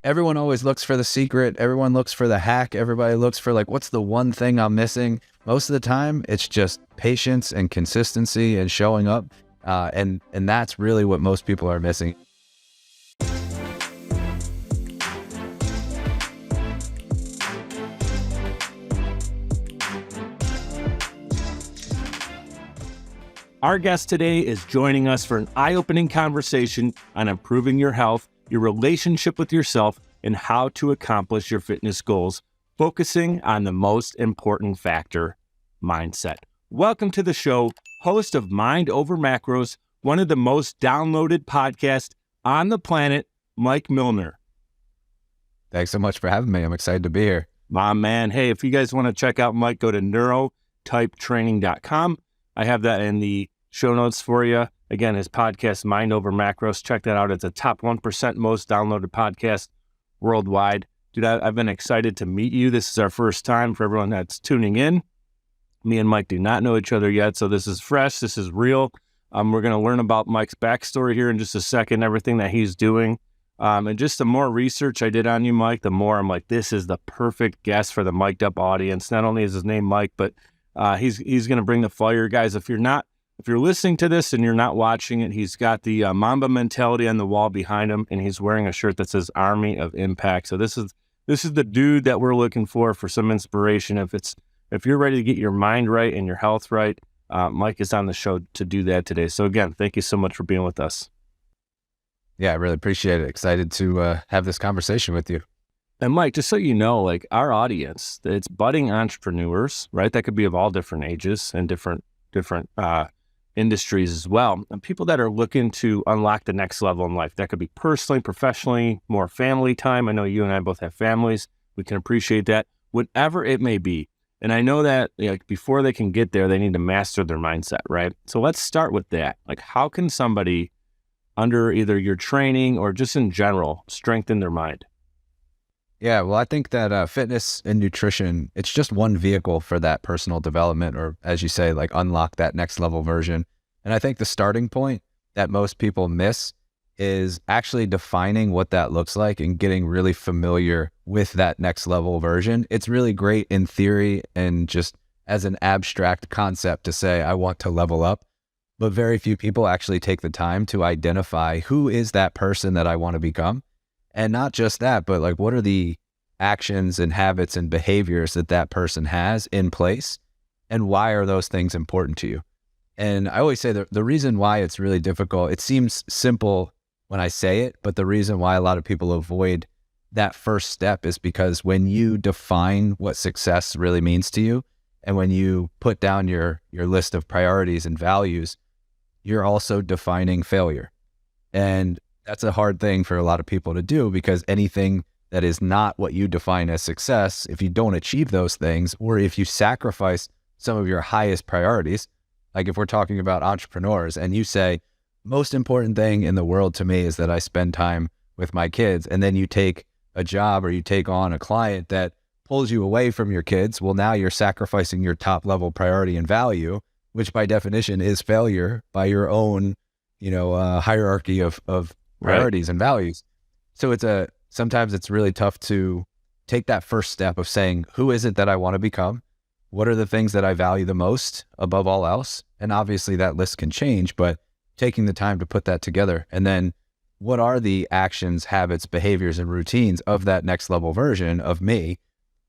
everyone always looks for the secret. Everyone looks for the hack. Everybody looks for like, what's the one thing I'm missing? Most of the time, it's just patience and consistency and showing up. And that's really what most people are missing. Our guest today is joining us for an eye-opening conversation on improving your health, your relationship with yourself, and how to accomplish your fitness goals, focusing on the most important factor, mindset. Welcome to the show, host of Mind Over Macros, one of the most downloaded podcasts on the planet, Mike Millner. Thanks so much for having me. I'm excited to be here. My man. Hey, if you guys want to check out Mike, go to neurotypetraining.com. I have that in the show notes for you. Again, his podcast, Mind Over Macros. Check that out. It's a top 1% most downloaded podcast worldwide. Dude, I've been excited to meet you. This is our first time for everyone that's tuning in. Me and Mike do not know each other yet, so this is fresh. This is real. We're going to learn about Mike's backstory here in just a second, everything that he's doing. And just the more research I did on you, Mike, the more I'm like, this is the perfect guest for the mic'd up audience. Not only is his name Mike, but he's going to bring the fire. Guys, if you're listening to this and you're not watching it, he's got the Mamba mentality on the wall behind him, and he's wearing a shirt that says Army of Impact. So this is the dude that we're looking for some inspiration. If you're ready to get your mind right and your health right, Mike is on the show to do that today. So again, thank you so much for being with us. Yeah, I really appreciate it. Excited to have this conversation with you. And Mike, just so you know, like our audience, it's budding entrepreneurs, right? That could be of all different ages and different industries as well. And people that are looking to unlock the next level in life. That could be personally, professionally, more family time. I know you and I both have families. We can appreciate that, whatever it may be. And I know that before they can get there, they need to master their mindset, right? So let's start with that. Like, how can somebody under either your training or just in general strengthen their mind? Yeah, well, I think that fitness and nutrition, it's just one vehicle for that personal development, or as you say, like unlock that next level version. And I think the starting point that most people miss is actually defining what that looks like and getting really familiar with that next level version. It's really great in theory and just as an abstract concept to say, I want to level up, but very few people actually take the time to identify who is that person that I want to become. And not just that, but like, what are the actions and habits and behaviors that person has in place? And why are those things important to you? And I always say that the reason why it's really difficult, it seems simple when I say it, but the reason why a lot of people avoid that first step is because when you define what success really means to you, and when you put down your list of priorities and values, you're also defining failure. And that's a hard thing for a lot of people to do, because anything that is not what you define as success, if you don't achieve those things, or if you sacrifice some of your highest priorities, like if we're talking about entrepreneurs and you say, most important thing in the world to me is that I spend time with my kids, and then you take a job or you take on a client that pulls you away from your kids, well, now you're sacrificing your top level priority and value, which by definition is failure by your own, hierarchy of priorities and values. So sometimes it's really tough to take that first step of saying, who is it that I want to become? What are the things that I value the most above all else? And obviously that list can change, but taking the time to put that together. And then what are the actions, habits, behaviors, and routines of that next level version of me?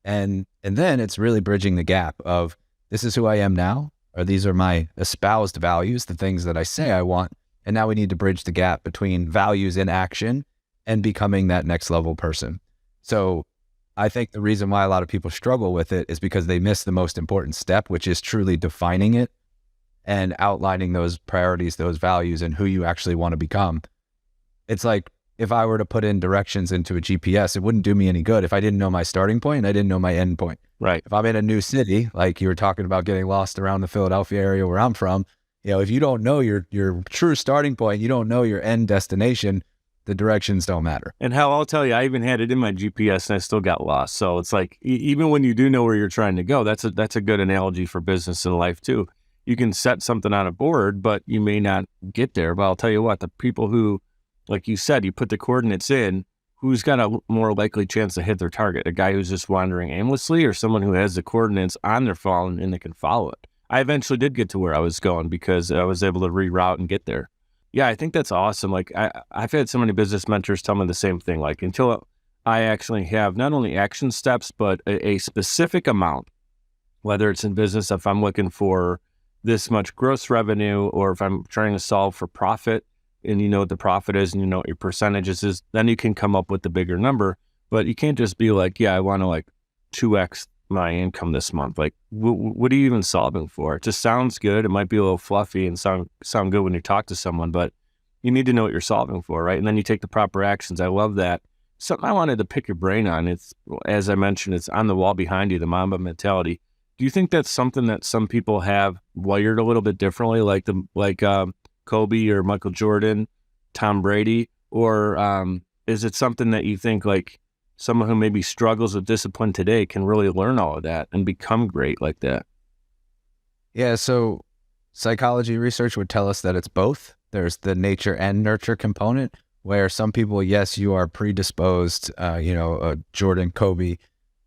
And then it's really bridging the gap of, this is who I am now, or these are my espoused values, the things that I say I want. And now we need to bridge the gap between values in action and becoming that next level person. So I think the reason why a lot of people struggle with it is because they miss the most important step, which is truly defining it and outlining those priorities, those values, and who you actually want to become. It's like if I were to put in directions into a GPS, it wouldn't do me any good if I didn't know my starting point and I didn't know my end point. Right. If I'm in a new city, like you were talking about getting lost around the Philadelphia area where I'm from, if you don't know your true starting point, you don't know your end destination, the directions don't matter. And hell, I'll tell you, I even had it in my GPS and I still got lost. So it's like, even when you do know where you're trying to go, that's a good analogy for business and life too. You can set something on a board, but you may not get there. But I'll tell you what, the people who, like you said, you put the coordinates in, who's got a more likely chance to hit their target? A guy who's just wandering aimlessly, or someone who has the coordinates on their phone and they can follow it? I eventually did get to where I was going because I was able to reroute and get there. Yeah, I think that's awesome. Like I've had so many business mentors tell me the same thing. Like until I actually have not only action steps, but a specific amount, whether it's in business, if I'm looking for this much gross revenue, or if I'm trying to solve for profit and you know what the profit is and you know what your percentages is, then you can come up with the bigger number. But you can't just be like, yeah, I want to like 2x my income this month. Like, what are you even solving for? It just sounds good. It might be a little fluffy and sound good when you talk to someone, but you need to know what you're solving for, right? And then you take the proper actions. I love that. Something I wanted to pick your brain on. It's, as I mentioned, it's on the wall behind you, the Mamba mentality. Do you think that's something that some people have wired a little bit differently, like Kobe or Michael Jordan, Tom Brady, or is it something that you think like someone who maybe struggles with discipline today can really learn all of that and become great like that? Yeah, so psychology research would tell us that it's both. There's the nature and nurture component, where some people, yes, you are predisposed, Jordan, Kobe,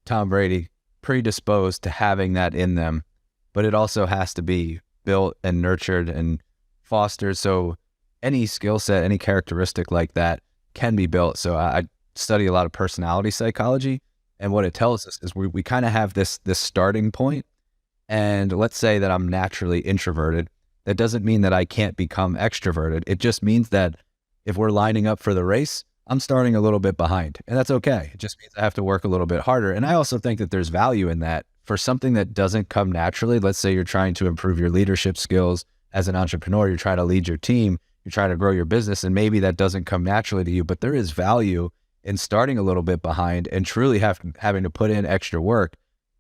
Tom Brady, predisposed to having that in them, but it also has to be built and nurtured and fostered. So any skill set, any characteristic like that can be built. So I study a lot of personality psychology, and what it tells us is we kind of have this starting point. And let's say that I'm naturally introverted. That doesn't mean that I can't become extroverted. It just means that if we're lining up for the race, I'm starting a little bit behind, and that's okay. It just means I have to work a little bit harder. And I also think that there's value in that for something that doesn't come naturally. Let's say you're trying to improve your leadership skills as an entrepreneur, you're trying to lead your team, you're trying to grow your business, and maybe that doesn't come naturally to you, but there is value in starting a little bit behind and truly having to put in extra work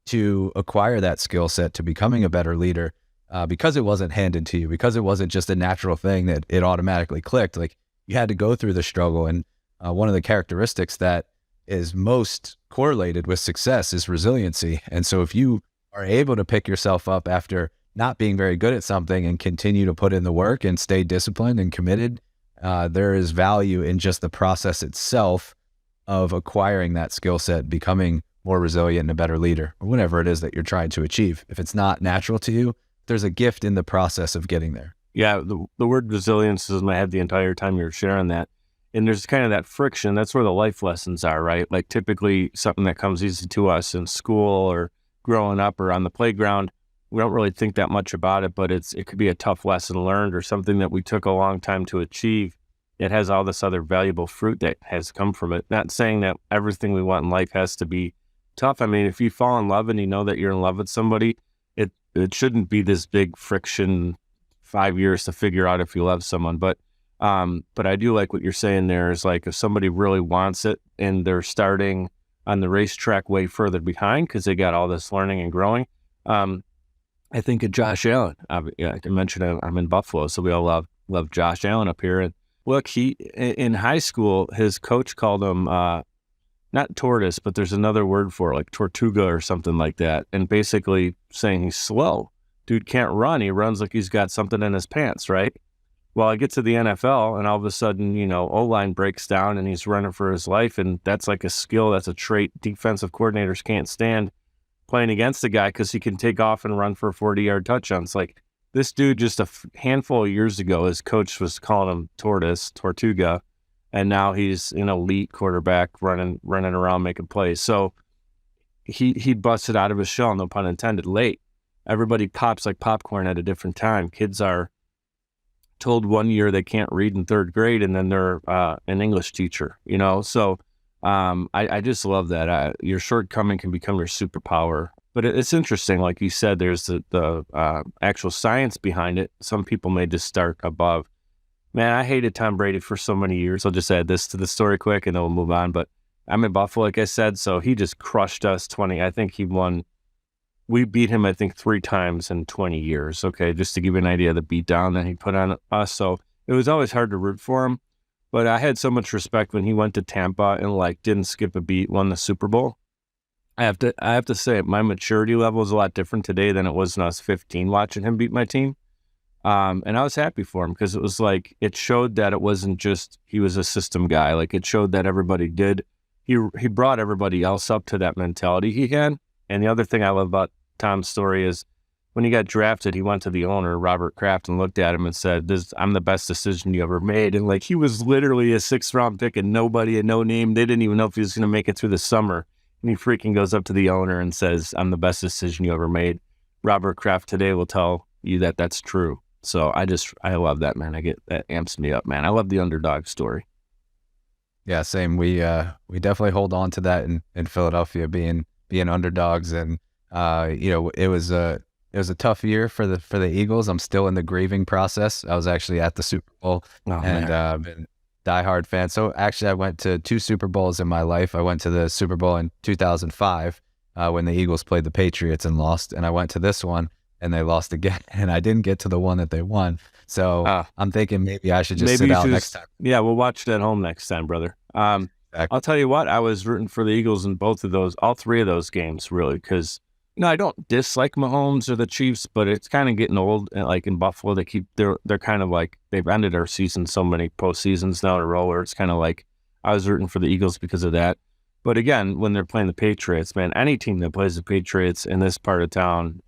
to acquire that skill set to becoming a better leader, because it wasn't handed to you, because it wasn't just a natural thing that it automatically clicked. Like, you had to go through the struggle. And one of the characteristics that is most correlated with success is resiliency. And so if you are able to pick yourself up after not being very good at something and continue to put in the work and stay disciplined and committed, there is value in just the process itself of acquiring that skill set, becoming more resilient and a better leader, or whatever it is that you're trying to achieve. If it's not natural to you, there's a gift in the process of getting there. Yeah, the word resilience is in my head the entire time you were sharing that. And there's kind of that friction. That's where the life lessons are, right? Like typically something that comes easy to us in school or growing up or on the playground, we don't really think that much about it, but it could be a tough lesson learned or something that we took a long time to achieve. It has all this other valuable fruit that has come from it. Not saying that everything we want in life has to be tough. I mean, if you fall in love and you know that you're in love with somebody, it shouldn't be this big friction, 5 years to figure out if you love someone. But I do like what you're saying there is like if somebody really wants it and they're starting on the racetrack way further behind because they got all this learning and growing. I think of Josh Allen. I mentioned I'm in Buffalo, so we all love Josh Allen up here. And look, he in high school, his coach called him not tortoise, but there's another word for it, like tortuga or something like that. And basically saying he's slow. Dude can't run. He runs like he's got something in his pants, right? Well, I get to the NFL and all of a sudden, O-line breaks down and he's running for his life. And that's like a skill. That's a trait defensive coordinators can't stand playing against a guy because he can take off and run for 40-yard touchdowns. Like this dude just a handful of years ago, his coach was calling him tortuga. And now he's an elite quarterback running around making plays. So he busted out of his shell, no pun intended, late. Everybody pops like popcorn at a different time. Kids are told 1 year they can't read in third grade, and then they're an English teacher, So I just love that. Your shortcoming can become your superpower. But it's interesting, like you said, there's the actual science behind it. Some people may just start above. Man, I hated Tom Brady for so many years. I'll just add this to the story quick, and then we'll move on. But I'm in Buffalo, like I said, so he just crushed us 20. I think he won. We beat him, I think, 3 times in 20 years, okay, just to give you an idea of the beat down that he put on us. So it was always hard to root for him. But I had so much respect when he went to Tampa and, didn't skip a beat, won the Super Bowl. I have to say, my maturity level is a lot different today than it was when I was 15 watching him beat my team. And I was happy for him because it was like, it showed that it wasn't just he was a system guy. Like it showed that everybody did. He brought everybody else up to that mentality he had. And the other thing I love about Tom's story is when he got drafted, he went to the owner, Robert Kraft, and looked at him and said, I'm the best decision you ever made. And like, he was literally a 6th-round pick and nobody and no name. They didn't even know if he was going to make it through the summer. And he freaking goes up to the owner and says, I'm the best decision you ever made. Robert Kraft today will tell you that that's true. So I love that, man. That amps me up, man. I love the underdog story. Yeah, same. We definitely hold on to that in Philadelphia, being underdogs, and it was a tough year for the Eagles. I'm still in the grieving process. I was actually at the Super Bowl, and been a diehard fan. So actually, I went to 2 Super Bowls in my life. I went to the Super Bowl in 2005 when the Eagles played the Patriots and lost, and I went to this one and they lost again, and I didn't get to the one that they won. So I'm thinking maybe I should just sit out next time. Yeah, we'll watch it at home next time, brother. Exactly. I'll tell you what, I was rooting for the Eagles in all 3 of those games, really, because I don't dislike Mahomes or the Chiefs, but it's kind of getting old. Like in Buffalo, they're kind of like, they've ended our season so many postseasons now in a row where it's kind of like I was rooting for the Eagles because of that. But again, when they're playing the Patriots, man, any team that plays the Patriots in this part of town,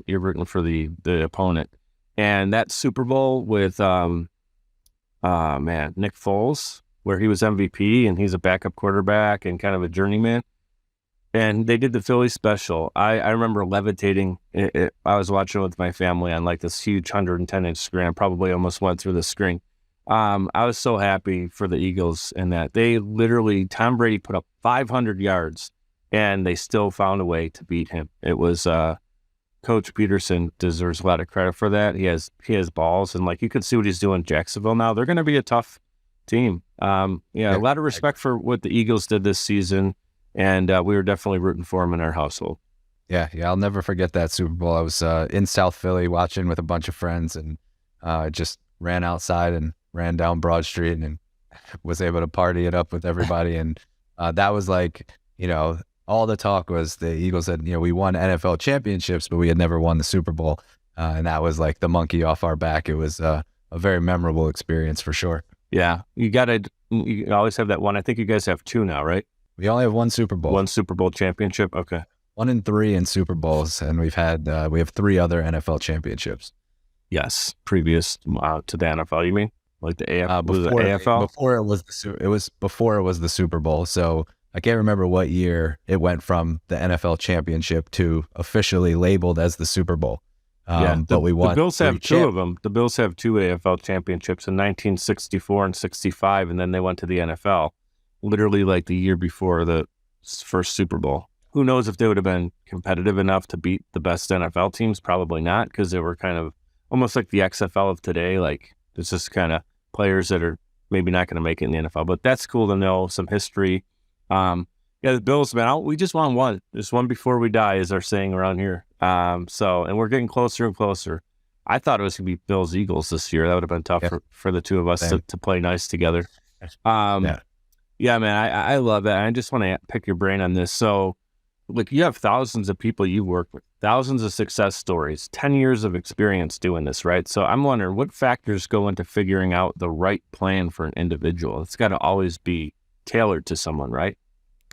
you're rooting for the opponent. And that Super Bowl with Nick Foles, where he was MVP and he's a backup quarterback and kind of a journeyman. And they did the Philly special. I remember levitating. I was watching it with my family on like this huge 110-inch screen. I probably almost went through the screen. I was so happy for the Eagles in that they literally, Tom Brady put up 500 yards and they still found a way to beat him. It was Coach Peterson deserves a lot of credit for that. He has balls, and like you can see what he's doing in Jacksonville now. They're going to be a tough team. A lot of respect for what the Eagles did this season, and we were definitely rooting for them in our household. Yeah, I'll never forget that Super Bowl. I was in South Philly watching with a bunch of friends, and just ran outside and ran down Broad Street and was able to party it up with everybody. And that was like, all the talk was the Eagles had, we won NFL championships, but we had never won the Super Bowl. And that was like the monkey off our back. It was a very memorable experience for sure. Yeah. You always have that one. I think you guys have 2 now, right? We only have 1 Super Bowl. 1 Super Bowl championship. Okay. 1 and 3 in Super Bowls. And we have 3 other NFL championships. Yes. Previous to the NFL, you mean? Like the AFL? Before it was the Super Bowl. So I can't remember what year it went from the NFL championship to officially labeled as the Super Bowl. But we won. The Bills have 2 of them. The Bills have 2 AFL championships in 1964 and 65, and then they went to the NFL, literally like the year before the first Super Bowl. Who knows if they would have been competitive enough to beat the best NFL teams? Probably not, because they were kind of almost like the XFL of today. Like it's just kind of players that are maybe not going to make it in the NFL. But that's cool to know, some history. The Bills, man, we just want 1. Just 1 before we die, is our saying around here. And we're getting closer and closer. I thought it was going to be Bills Eagles this year. That would have been tough for the 2 of us to play nice together. Man, I love that. I just want to pick your brain on this. So, look, you have thousands of people you work with, thousands of success stories, 10 years of experience doing this, right? So I'm wondering what factors go into figuring out the right plan for an individual. It's got to always be tailored to someone, right?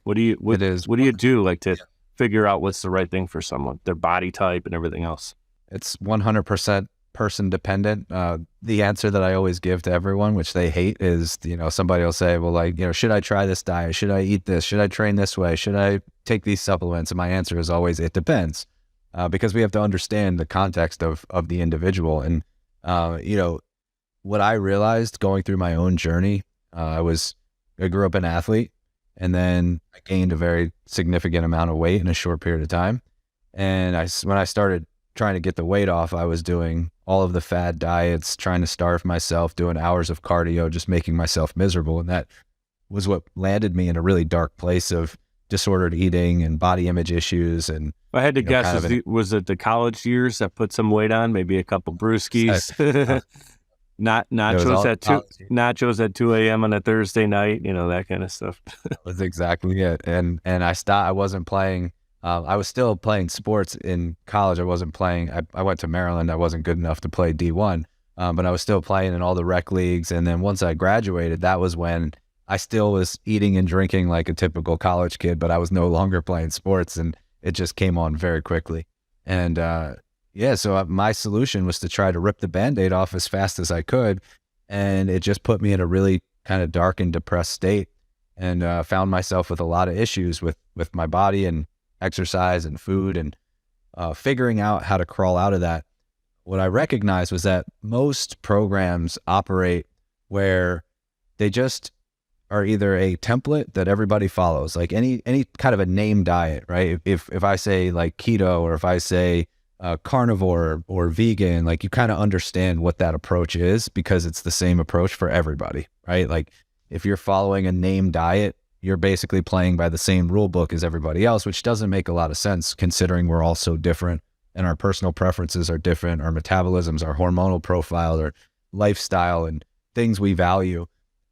What do you do like to figure out what's the right thing for someone, their body type and everything else? It's 100% person dependent. The answer that I always give to everyone, which they hate, is, somebody will say, well, like, should I try this diet? Should I eat this? Should I train this way? Should I take these supplements? And my answer is always, it depends, because we have to understand the context of the individual. And, what I realized going through my own journey, I grew up an athlete, and then I gained a very significant amount of weight in a short period of time. And when I started trying to get the weight off, I was doing all of the fad diets, trying to starve myself, doing hours of cardio, just making myself miserable. And that was what landed me in a really dark place of disordered eating and body image issues. And I had to guess, was it the college years that put some weight on? Maybe a couple brewskis, nachos at 2 a.m. on a Thursday night, that kind of stuff. That was exactly it. And I stopped. I wasn't playing. I was still playing sports in college. I wasn't playing. I went to Maryland. I wasn't good enough to play D1, but I was still playing in all the rec leagues. And then once I graduated, that was when I still was eating and drinking like a typical college kid, but I was no longer playing sports, and it just came on very quickly. And so my solution was to try to rip the Band-Aid off as fast as I could. And it just put me in a really kind of dark and depressed state, and found myself with a lot of issues with my body and exercise and food, and figuring out how to crawl out of that. What I recognized was that most programs operate where they just are either a template that everybody follows, like any kind of a name diet, right? If I say like keto, or if I say carnivore or vegan, like you kind of understand what that approach is because it's the same approach for everybody, right? Like if you're following a name diet, you're basically playing by the same rule book as everybody else, which doesn't make a lot of sense considering we're all so different and our personal preferences are different, our metabolisms, our hormonal profile, our lifestyle, and things we value.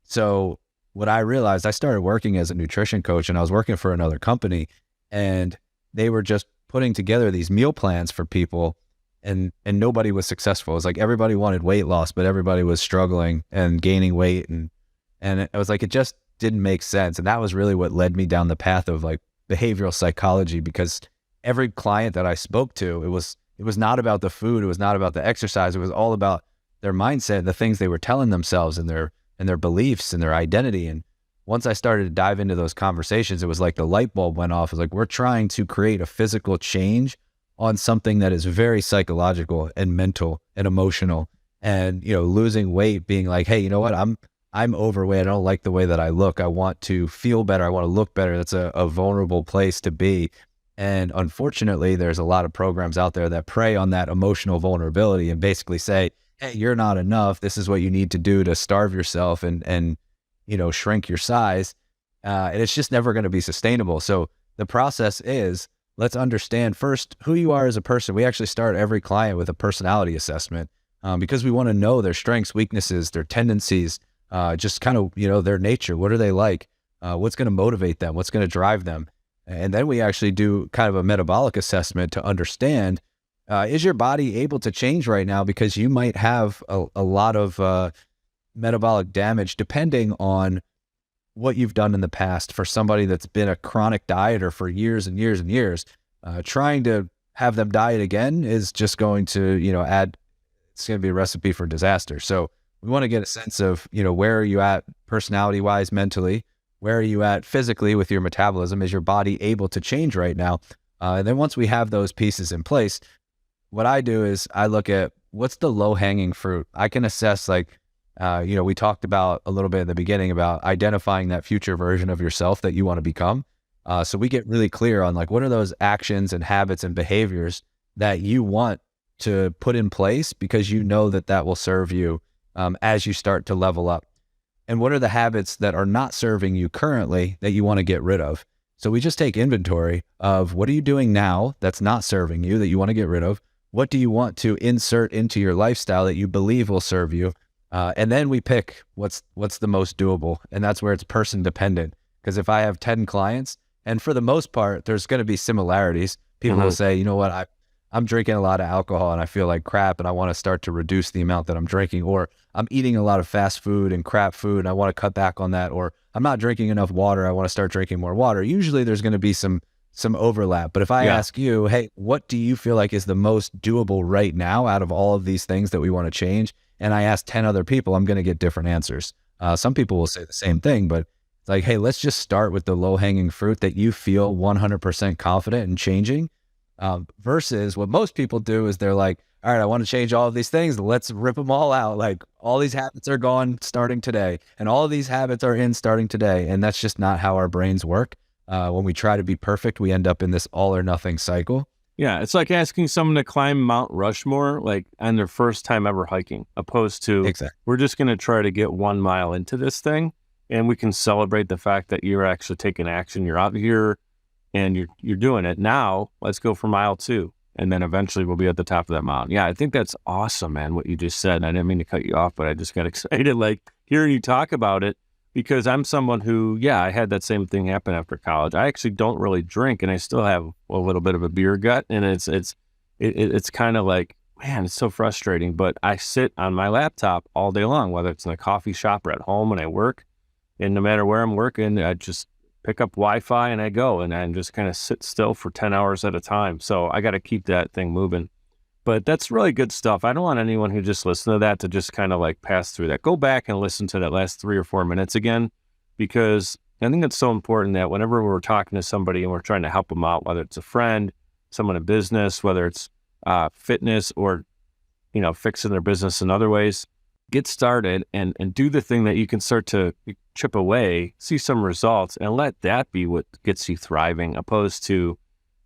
So what I realized, I started working as a nutrition coach, and I was working for another company, and they were just putting together these meal plans for people, and nobody was successful. It was like everybody wanted weight loss, but everybody was struggling and gaining weight. And it was like, it just didn't make sense. And that was really what led me down the path of like behavioral psychology, because every client that I spoke to, it was not about the food. It was not about the exercise. It was all about their mindset, the things they were telling themselves, and their beliefs and their identity. And once I started to dive into those conversations, it was like the light bulb went off. It was like, we're trying to create a physical change on something that is very psychological and mental and emotional. And, losing weight being like, hey, you know what? I'm overweight. I don't like the way that I look. I want to feel better. I want to look better. That's a vulnerable place to be. And unfortunately, there's a lot of programs out there that prey on that emotional vulnerability and basically say, hey, you're not enough. This is what you need to do to starve yourself and shrink your size. And it's just never going to be sustainable. So the process is, let's understand first who you are as a person. We actually start every client with a personality assessment because we want to know their strengths, weaknesses, their tendencies, just kind of, their nature. What are they like? What's going to motivate them? What's going to drive them? And then we actually do kind of a metabolic assessment to understand, is your body able to change right now? Because you might have a lot of metabolic damage depending on what you've done in the past. For somebody that's been a chronic dieter for years and years and years, trying to have them diet again is just going to, it's going to be a recipe for disaster. So we want to get a sense of, where are you at personality-wise, mentally? Where are you at physically with your metabolism? Is your body able to change right now? And then once we have those pieces in place, what I do is I look at what's the low-hanging fruit. I can assess we talked about a little bit in the beginning about identifying that future version of yourself that you want to become. So we get really clear on what are those actions and habits and behaviors that you want to put in place because you know that will serve you as you start to level up. And what are the habits that are not serving you currently that you want to get rid of? So we just take inventory of what are you doing now that's not serving you that you want to get rid of? What do you want to insert into your lifestyle that you believe will serve you? And then we pick what's the most doable. And that's where it's person dependent. Because if I have 10 clients, and for the most part, there's going to be similarities. People will say, you know what, I'm drinking a lot of alcohol and I feel like crap and I want to start to reduce the amount that I'm drinking, or I'm eating a lot of fast food and crap food and I want to cut back on that, or I'm not drinking enough water, I want to start drinking more water. Usually there's going to be some overlap. But if I ask you, hey, what do you feel like is the most doable right now out of all of these things that we want to change? And I ask 10 other people, I'm going to get different answers. Some people will say the same thing, but it's like, hey, let's just start with the low-hanging fruit that you feel 100% confident in changing. Versus what most people do is they're like, all right, I want to change all of these things. Let's rip them all out. Like all these habits are gone starting today, and all of these habits are in starting today. And that's just not how our brains work. When we try to be perfect, we end up in this all or nothing cycle. Yeah, it's like asking someone to climb Mount Rushmore, like on their first time ever hiking, opposed to we're just going to try to get 1 mile into this thing, and we can celebrate the fact that you're actually taking action. You're out here and you're doing it. Now let's go for mile 2. And then eventually we'll be at the top of that mountain. Yeah, I think that's awesome, man, what you just said. I didn't mean to cut you off, but I just got excited like hearing you talk about it, because I'm someone who, I had that same thing happen after college. I actually don't really drink, and I still have a little bit of a beer gut. And it's kind of like man, it's so frustrating. But I sit on my laptop all day long, whether it's in a coffee shop or at home when I work. And no matter where I'm working, I just pick up Wi-Fi and I go and I just kind of sit still for 10 hours at a time. So I got to keep that thing moving. But that's really good stuff. I don't want anyone who just listened to that to just kind of like pass through that. Go back and listen to that last 3 or 4 minutes again, because I think it's so important that whenever we're talking to somebody and we're trying to help them out, whether it's a friend, someone in business, whether it's fitness or, fixing their business in other ways, get started and do the thing that you can start to chip away, see some results, and let that be what gets you thriving, opposed to,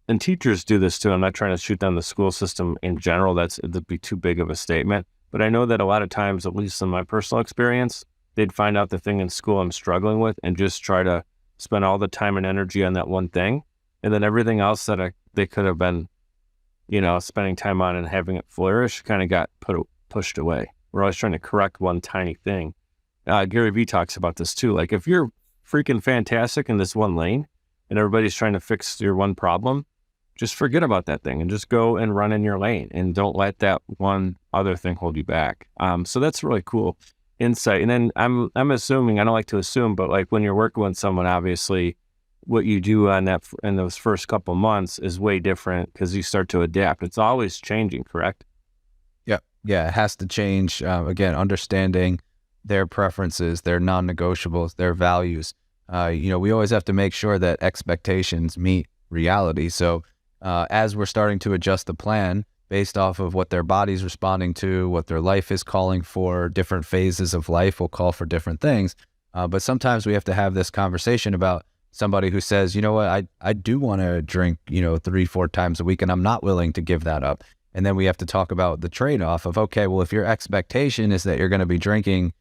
and teachers do this too. I'm not trying to shoot down the school system in general. That'd be too big of a statement. But I know that a lot of times, at least in my personal experience, they'd find out the thing in school I'm struggling with and just try to spend all the time and energy on that one thing. And then everything else that they could have been, spending time on and having it flourish kind of got pushed away. We're always trying to correct one tiny thing. Gary Vee talks about this too. Like if you're freaking fantastic in this one lane and everybody's trying to fix your one problem, just forget about that thing and just go and run in your lane and don't let that one other thing hold you back. So that's really cool insight. And then I'm assuming, I don't like to assume, but like when you're working with someone, obviously what you do on that in those first couple months is way different because you start to adapt. It's always changing, correct? Yeah, it has to change. Again, understanding their preferences, their non-negotiables, their values. We always have to make sure that expectations meet reality. So as we're starting to adjust the plan based off of what their body's responding to, what their life is calling for, different phases of life will call for different things. But sometimes we have to have this conversation about somebody who says, you know what, I do want to drink, 3-4 times a week, and I'm not willing to give that up. And then we have to talk about the trade-off of, okay, well, if your expectation is that you're going to be drinking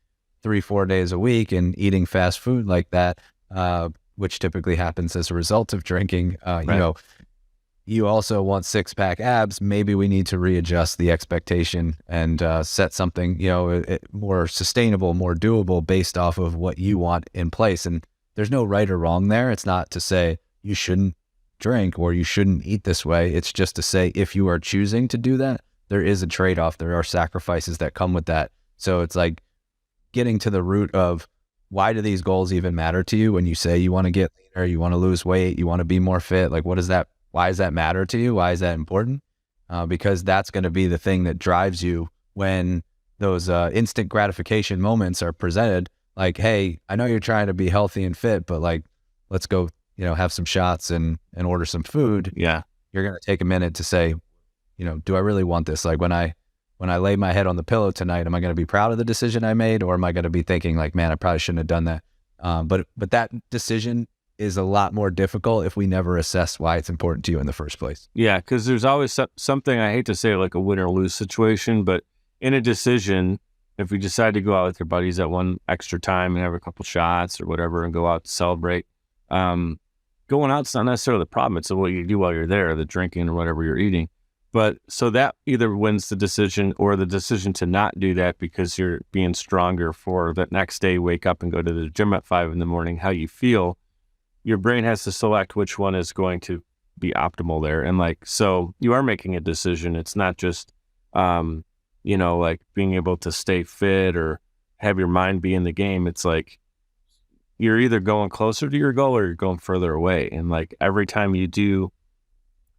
3-4 days a week and eating fast food like that, which typically happens as a result of drinking, Right. You also want 6-pack abs. Maybe we need to readjust the expectation and set something, more sustainable, more doable based off of what you want in place. And there's no right or wrong there. It's not to say you shouldn't drink or you shouldn't eat this way. It's just to say if you are choosing to do that, there is a trade-off. There are sacrifices that come with that. So it's like getting to the root of why do these goals even matter to you when you say you want to get leaner, you want to lose weight, you want to be more fit. Like why does that matter to you? Why is that important? Because that's going to be the thing that drives you when those instant gratification moments are presented. Like, hey, I know you're trying to be healthy and fit, but like, let's go, have some shots and order some food. Yeah. You're going to take a minute to say, do I really want this? Like when I lay my head on the pillow tonight, am I going to be proud of the decision I made? Or am I going to be thinking like, man, I probably shouldn't have done that. But that decision is a lot more difficult if we never assess why it's important to you in the first place. Yeah. Cause there's always something, I hate to say like a win or lose situation, but in a decision, if you decide to go out with your buddies at one extra time and have a couple shots or whatever and go out to celebrate, going out's not necessarily the problem. It's what you do while you're there, the drinking or whatever you're eating. But so that either wins the decision or the decision to not do that because you're being stronger for that next day, wake up and go to the gym at 5 a.m, how you feel. Your brain has to select which one is going to be optimal there. And like, so you are making a decision. It's not just, like being able to stay fit or have your mind be in the game. It's like, you're either going closer to your goal or you're going further away. And like every time you do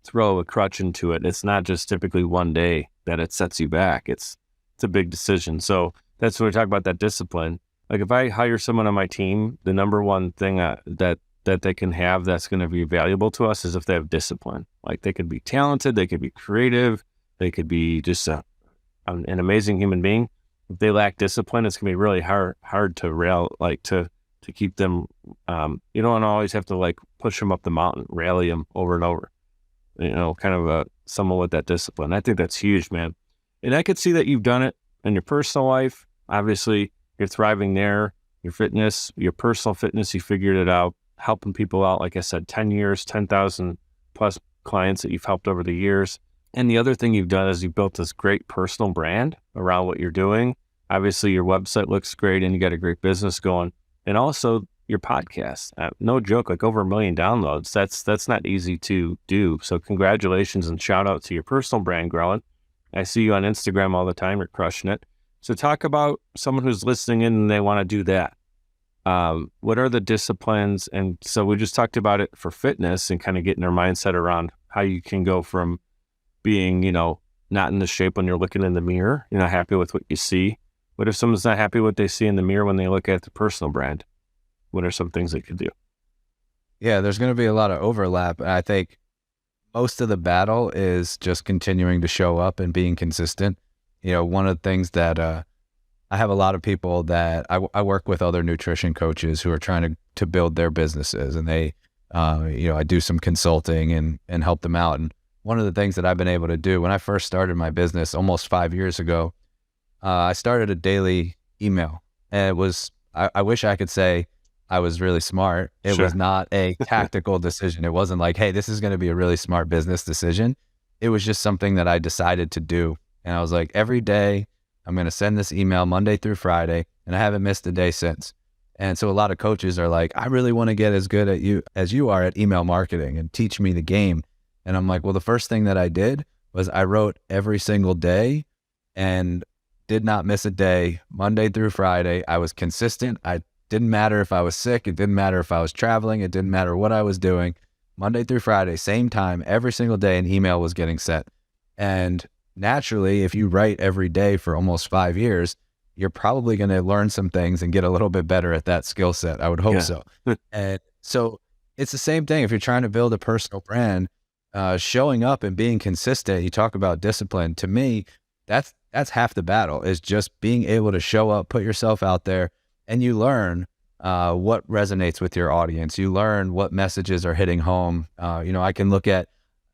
throw a crutch into it, it's not just typically one day that it sets you back. It's a big decision. So that's when we talk about that discipline. Like if I hire someone on my team, the number one thing that they can have that's going to be valuable to us is if they have discipline. Like they could be talented, they could be creative, they could be just an amazing human being. If they lack discipline, it's going to be really hard to keep them. You don't always have to like push them up the mountain, rally them over and over. Kind of someone with that discipline. I think that's huge, man. And I could see that you've done it in your personal life. Obviously, you're thriving there. Your fitness, your personal fitness, you figured it out. Helping people out, like I said, 10 years, 10,000 plus clients that you've helped over the years. And the other thing you've done is you've built this great personal brand around what you're doing. Obviously, your website looks great and you got a great business going. And also your podcast, no joke, like over 1 million downloads. That's not easy to do. So congratulations and shout out to your personal brand growing. I see you on Instagram all the time. You're crushing it. So talk about someone who's listening in and they want to do that. What are the disciplines? And so we just talked about it for fitness and kind of getting their mindset around how you can go from being, not in the shape when you're looking in the mirror, you're not happy with what you see. What if someone's not happy with what they see in the mirror when they look at the personal brand? What are some things they could do? Yeah, there's going to be a lot of overlap. And I think most of the battle is just continuing to show up and being consistent. One of the things that I have a lot of people that I work with, other nutrition coaches who are trying to build their businesses, and they, I do some consulting and help them out. And one of the things that I've been able to do when I first started my business almost 5 years ago, I started a daily email, and it was, I wish I could say I was really smart. It Sure. was not a tactical decision. It wasn't like, hey, this is going to be a really smart business decision. It was just something that I decided to do. And I was like, every day I'm going to send this email Monday through Friday, and I haven't missed a day since. And so a lot of coaches are like, I really want to get as good at you as you are at email marketing and teach me the game. And I'm like, well, the first thing that I did was I wrote every single day and did not miss a day, Monday through Friday. I was consistent. I didn't matter if I was sick. It didn't matter if I was traveling. It didn't matter what I was doing. Monday through Friday, same time, every single day, an email was getting sent. And naturally, if you write every day for almost 5 years, you're probably going to learn some things and get a little bit better at that skill set. I would hope so. And so it's the same thing. If you're trying to build a personal brand, showing up and being consistent, you talk about discipline. To me, that's half the battle, is just being able to show up, put yourself out there, and you learn what resonates with your audience. You learn what messages are hitting home. I can look at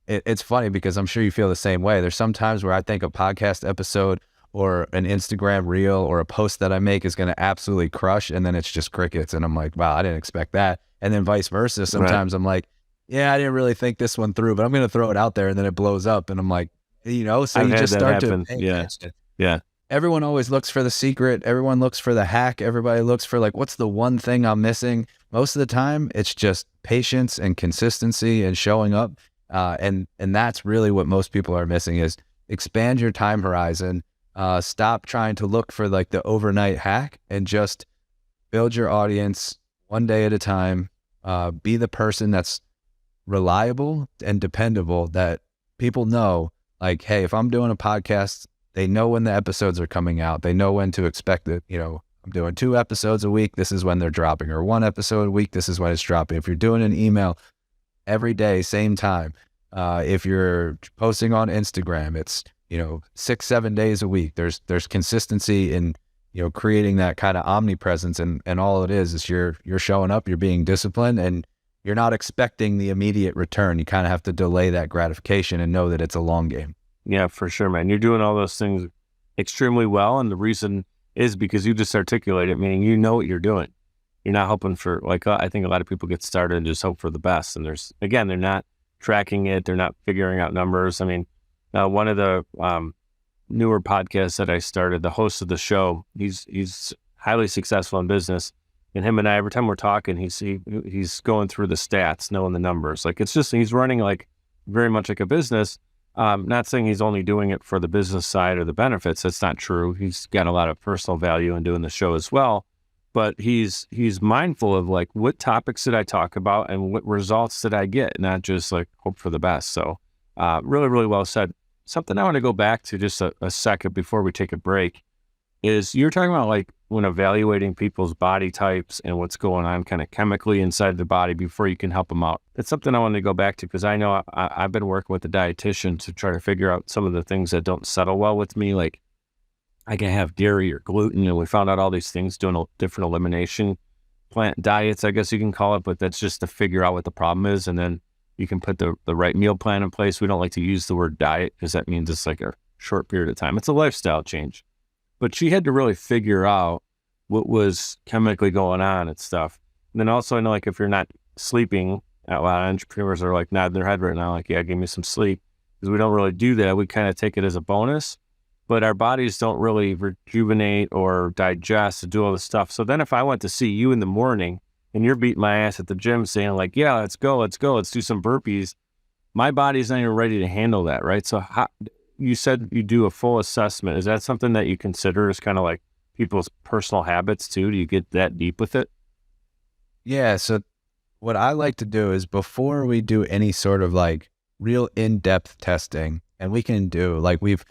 it. It's funny because I'm sure you feel the same way. There's some times where I think a podcast episode or an Instagram reel or a post that I make is going to absolutely crush, and then it's just crickets. And I'm like, wow, I didn't expect that. And then vice versa. Sometimes I'm like, yeah, I didn't really think this one through, but I'm going to throw it out there, and then it blows up. And I'm like, so I've you had just that start happen. to pay Yeah. attention. Yeah. Everyone always looks for the secret. Everyone looks for the hack. Everybody looks for like, what's the one thing I'm missing? Most of the time, it's just patience and consistency and showing up. And that's really what most people are missing, is expand your time horizon. Stop trying to look for like the overnight hack, and just build your audience one day at a time. Be the person that's reliable and dependable, that people know, like, hey, if I'm doing a podcast, they know when the episodes are coming out. They know when to expect it. I'm doing 2 episodes a week, this is when they're dropping, or 1 episode a week, this is when it's dropping. If you're doing an email every day, same time. If you're posting on Instagram, it's 6-7 days a week. There's consistency in creating that kind of omnipresence, and all it is you're showing up, you're being disciplined, and you're not expecting the immediate return. You kind of have to delay that gratification and know that it's a long game. Yeah, for sure, man. You're doing all those things extremely well. And the reason is because you just articulate it, meaning you know what you're doing. You're not hoping for, like, I think a lot of people get started and just hope for the best. And they're not tracking it. They're not figuring out numbers. I mean, one of the newer podcasts that I started, the host of the show, he's highly successful in business. And him and I, every time we're talking, he's going through the stats, knowing the numbers. Like, it's just, he's running like very much like a business. Not saying he's only doing it for the business side or the benefits. That's not true. He's got a lot of personal value in doing the show as well. But he's mindful of like, what topics did I talk about and what results did I get? Not just like hope for the best. So really, really well said. Something I want to go back to just a second before we take a break is you're talking about like when evaluating people's body types and what's going on kind of chemically inside the body before you can help them out. That's something I want to go back to, because I know I've been working with a dietitian to try to figure out some of the things that don't settle well with me. Like, I can have dairy or gluten, and we found out all these things doing a different elimination plant diets, I guess you can call it, but that's just to figure out what the problem is. And then you can put the right meal plan in place. We don't like to use the word diet because that means it's like a short period of time. It's a lifestyle change. But she had to really figure out what was chemically going on and stuff. And then also, I know, like, if you're not sleeping, a lot of entrepreneurs are like nodding their head right now, like, yeah, give me some sleep. Because we don't really do that. We kind of take it as a bonus, but our bodies don't really rejuvenate or digest or do all this stuff. So then if I went to see you in the morning and you're beating my ass at the gym saying like, yeah, let's go, let's do some burpees, my body's not even ready to handle that, right? So you said you do a full assessment. Is that something that you consider as kind of like people's personal habits too? Do you get that deep with it? Yeah. So what I like to do is before we do any sort of like real in-depth testing, and we can do like we've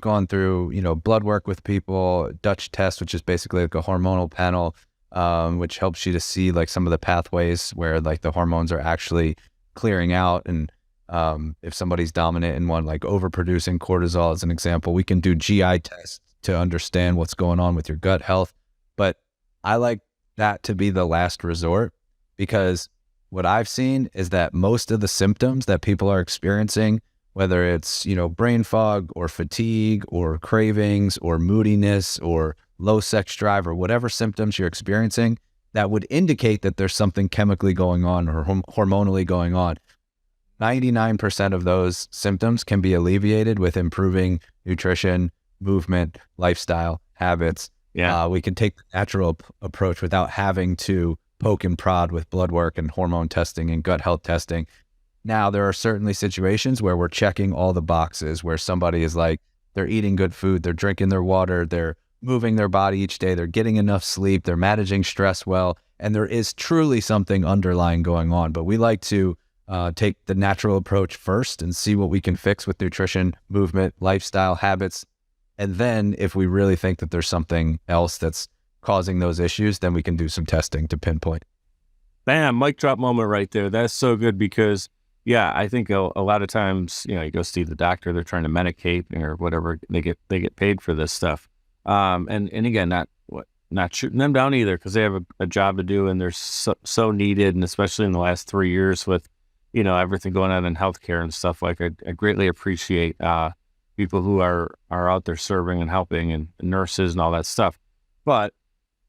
gone through, blood work with people, Dutch test, which is basically like a hormonal panel, which helps you to see like some of the pathways where like the hormones are actually clearing out. And if somebody's dominant in one, like overproducing cortisol as an example, we can do GI tests to understand what's going on with your gut health. But I like that to be the last resort, because what I've seen is that most of the symptoms that people are experiencing, whether it's, brain fog or fatigue or cravings or moodiness or low sex drive or whatever symptoms you're experiencing, that would indicate that there's something chemically going on or hormonally going on. 99% of those symptoms can be alleviated with improving nutrition, movement, lifestyle, habits. Yeah. We can take the natural approach without having to poke and prod with blood work and hormone testing and gut health testing. Now, there are certainly situations where we're checking all the boxes, where somebody is like, they're eating good food, they're drinking their water, they're moving their body each day, they're getting enough sleep, they're managing stress well, and there is truly something underlying going on. But we like to take the natural approach first and see what we can fix with nutrition, movement, lifestyle, habits. And then if we really think that there's something else that's causing those issues, then we can do some testing to pinpoint. Bam, mic drop moment right there. That's so good because, yeah, I think a lot of times, you go see the doctor, they're trying to medicate or whatever. They get paid for this stuff. And again, not shooting them down either, because they have a job to do and they're so needed. And especially in the last 3 years with, everything going on in healthcare and stuff, like I greatly appreciate people who are out there serving and helping, and nurses and all that stuff. But,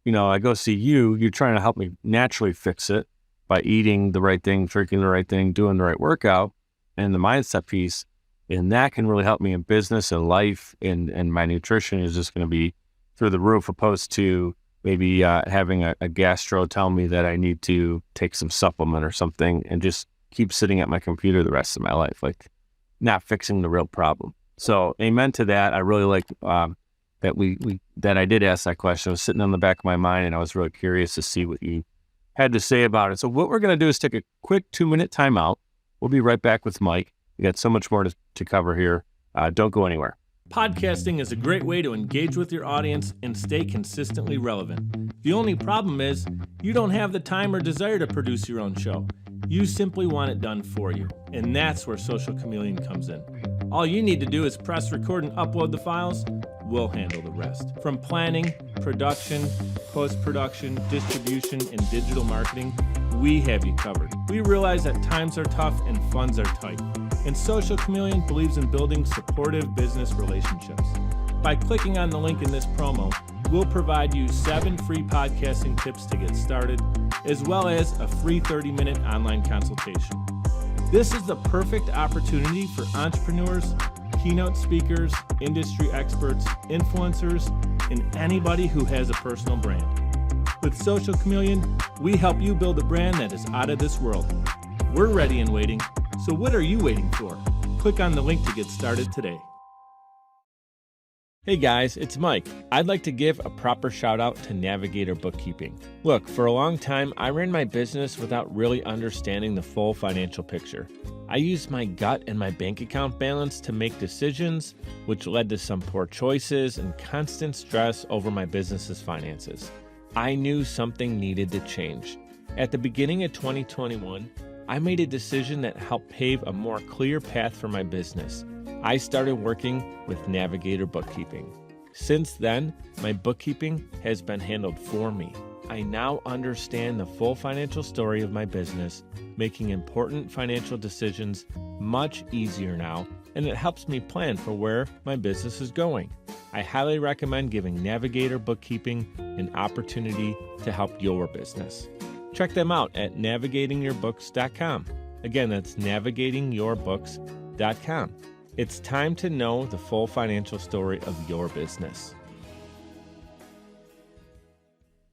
I go see you're trying to help me naturally fix it by eating the right thing, drinking the right thing, doing the right workout, and the mindset piece. And that can really help me in business and life, and my nutrition is just going to be through the roof, opposed to maybe having a gastro tell me that I need to take some supplement or something and just keep sitting at my computer the rest of my life, like not fixing the real problem. So amen to that. I really like that I did ask that question. It was sitting on the back of my mind, and I was really curious to see what you had to say about it. So what we're going to do is take a quick 2-minute timeout. We'll be right back with Mike. We got so much more to cover here. Don't go anywhere. Podcasting is a great way to engage with your audience and stay consistently relevant. The only problem is you don't have the time or desire to produce your own show. You simply want it done for you. And that's where Social Chameleon comes in. All you need to do is press record and upload the files. We'll handle the rest. From planning, production, post-production, distribution, and digital marketing, we have you covered. We realize that times are tough and funds are tight. And Social Chameleon believes in building supportive business relationships. By clicking on the link in this promo, we'll provide you 7 free podcasting tips to get started, as well as a free 30-minute online consultation. This is the perfect opportunity for entrepreneurs, keynote speakers, industry experts, influencers, and anybody who has a personal brand. With Social Chameleon, we help you build a brand that is out of this world. We're ready and waiting, so what are you waiting for? Click on the link to get started today. Hey guys, it's Mike. I'd like to give a proper shout out to Navigator Bookkeeping. Look, for a long time, I ran my business without really understanding the full financial picture. I used my gut and my bank account balance to make decisions, which led to some poor choices and constant stress over my business's finances. I knew something needed to change. At the beginning of 2021, I made a decision that helped pave a more clear path for my business. I started working with Navigator Bookkeeping. Since then, my bookkeeping has been handled for me. I now understand the full financial story of my business, making important financial decisions much easier now, and it helps me plan for where my business is going. I highly recommend giving Navigator Bookkeeping an opportunity to help your business. Check them out at navigatingyourbooks.com. Again, that's navigatingyourbooks.com. It's time to know the full financial story of your business.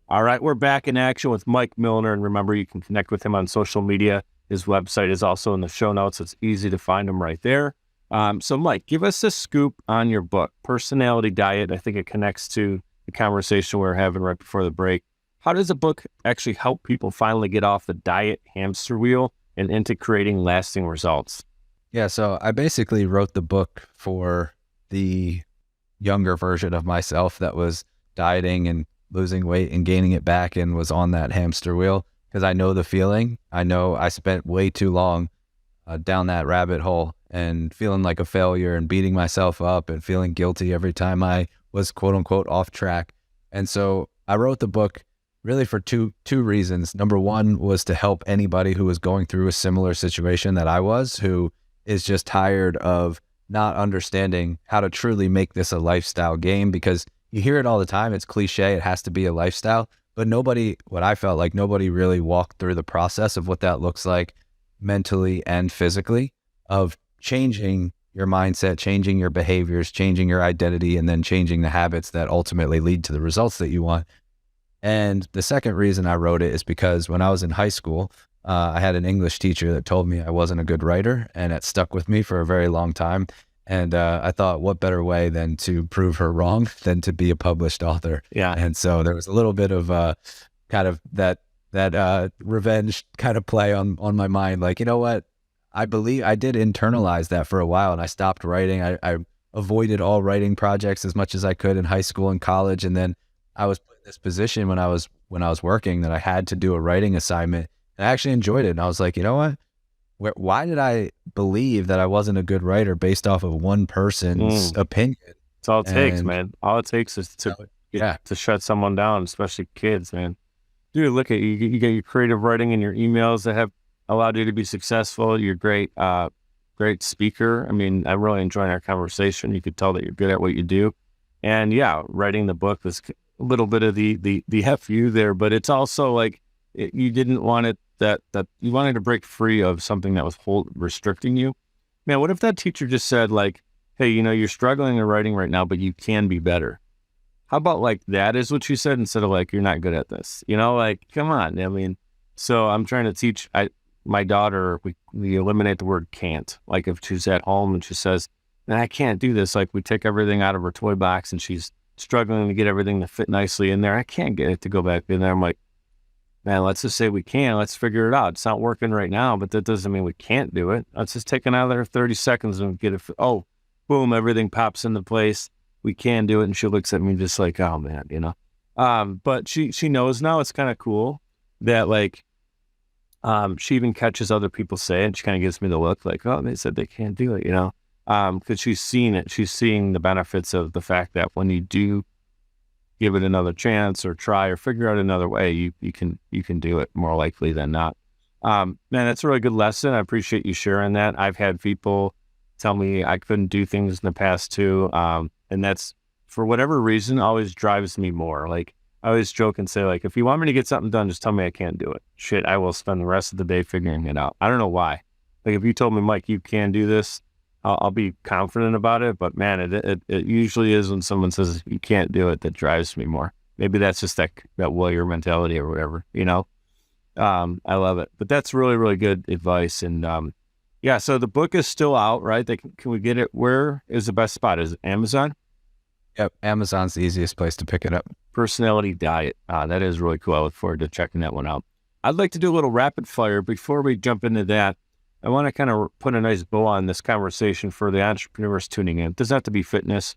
All right, we're back in action with Mike Millner, and remember, you can connect with him on social media. His website is also in the show notes. It's easy to find him right there. So Mike, give us a scoop on your book, Personality Diet. I think it connects to the conversation we were having right before the break. How does a book actually help people finally get off the diet hamster wheel and into creating lasting results? Yeah, so I basically wrote the book for the younger version of myself that was dieting and losing weight and gaining it back and was on that hamster wheel, because I know the feeling. I know I spent way too long down that rabbit hole and feeling like a failure and beating myself up and feeling guilty every time I was quote unquote off track. And so I wrote the book really for two reasons. Number one was to help anybody who was going through a similar situation that I was, who is just tired of not understanding how to truly make this a lifestyle game, because you hear it all the time. It's cliche. It has to be a lifestyle, but what I felt like nobody really walked through the process of what that looks like mentally and physically, of changing your mindset, changing your behaviors, changing your identity, and then changing the habits that ultimately lead to the results that you want. And the second reason I wrote it is because when I was in high school, I had an English teacher that told me I wasn't a good writer, and it stuck with me for a very long time. And I thought, what better way than to prove her wrong than to be a published author? Yeah. And so there was a little bit of kind of that revenge kind of play on my mind. Like, you know what? I believe I did internalize that for a while, and I stopped writing. I avoided all writing projects as much as I could in high school and college. And then I was put in this position when I was working that I had to do a writing assignment, and I actually enjoyed it. And I was like, you know what? Why did I believe that I wasn't a good writer based off of one person's opinion? That's all it takes, man. All it takes is to shut someone down, especially kids, man. Dude, look at you. You get your creative writing and your emails that have allowed you to be successful. You're great speaker. I mean, I'm really enjoying our conversation. You could tell that you're good at what you do. And yeah, writing the book was a little bit of the FU there, but it's also like you didn't want it that you wanted to break free of something that was restricting you. Man, what if that teacher just said like, hey, you're struggling in writing right now, but you can be better. How about like that is what you said instead of like, you're not good at this, like, come on. I mean, so I'm trying to teach my daughter, we eliminate the word can't. Like if she's at home and she says, man, I can't do this. Like we take everything out of her toy box and she's struggling to get everything to fit nicely in there. I can't get it to go back in there. I'm like, man, let's just say we can. Let's figure it out. It's not working right now, but that doesn't mean we can't do it. Let's just take it out of there 30 seconds and get it. Oh, boom, everything pops into place. We can do it. And she looks at me just like, oh man, but she knows now. It's kind of cool that like, she even catches other people say it. She kind of gives me the look like, oh, they said they can't do it, because she's seen it. She's seeing the benefits of the fact that when you do give it another chance or try or figure out another way, you can do it more likely than not. Man, that's a really good lesson. I appreciate you sharing that. I've had people tell me I couldn't do things in the past too. And that's, for whatever reason, always drives me more. Like I always joke and say, like, if you want me to get something done, just tell me I can't do it. Shit, I will spend the rest of the day figuring it out. I don't know why. Like if you told me, Mike, you can do this, I'll be confident about it. But man, it usually is when someone says you can't do it that drives me more. Maybe that's just that warrior mentality or whatever, I love it. But that's really, really good advice. And yeah, so the book is still out, right? Can we get it? Where is the best spot? Is it Amazon? Yep, Amazon's the easiest place to pick it up. Personality Diet. That is really cool. I look forward to checking that one out. I'd like to do a little rapid fire. Before we jump into that, I want to kind of put a nice bow on this conversation for the entrepreneurs tuning in. It doesn't have to be fitness,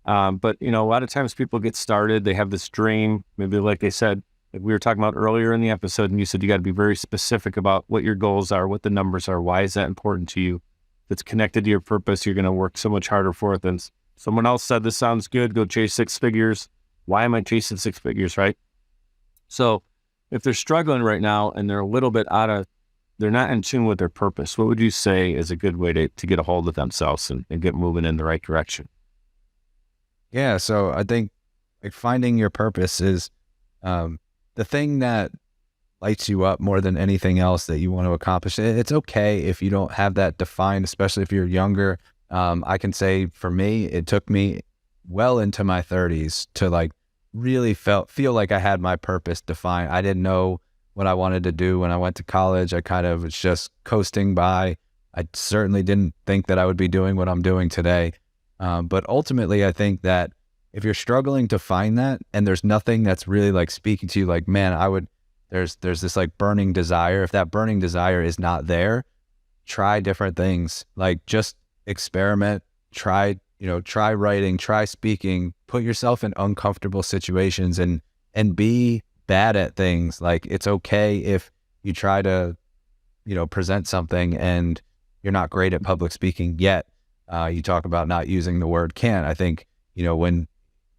but a lot of times people get started. They have this dream, maybe like they said, like we were talking about earlier in the episode, and you said you got to be very specific about what your goals are, what the numbers are, why is that important to you? If it's connected to your purpose, you're going to work so much harder for it than someone else said, this sounds good, go chase 6 figures. Why am I chasing 6 figures, right? So if they're struggling right now and they're a little bit they're not in tune with their purpose, what would you say is a good way to get a hold of themselves and get moving in the right direction? Yeah, so I think like finding your purpose is the thing that lights you up more than anything else that you want to accomplish. It's okay if you don't have that defined, especially if you're younger. I can say for me, it took me well into my 30s to like really feel like I had my purpose defined. I didn't know what I wanted to do when I went to college. I kind of was just coasting by. I certainly didn't think that I would be doing what I'm doing today. But ultimately, I think that if you're struggling to find that and there's nothing that's really like speaking to you, like, man, there's this like burning desire. If that burning desire is not there, try different things, like just experiment, try writing, try speaking, put yourself in uncomfortable situations and be bad at things. Like, it's okay if you try to, present something and you're not great at public speaking yet. You talk about not using the word can't. I think, when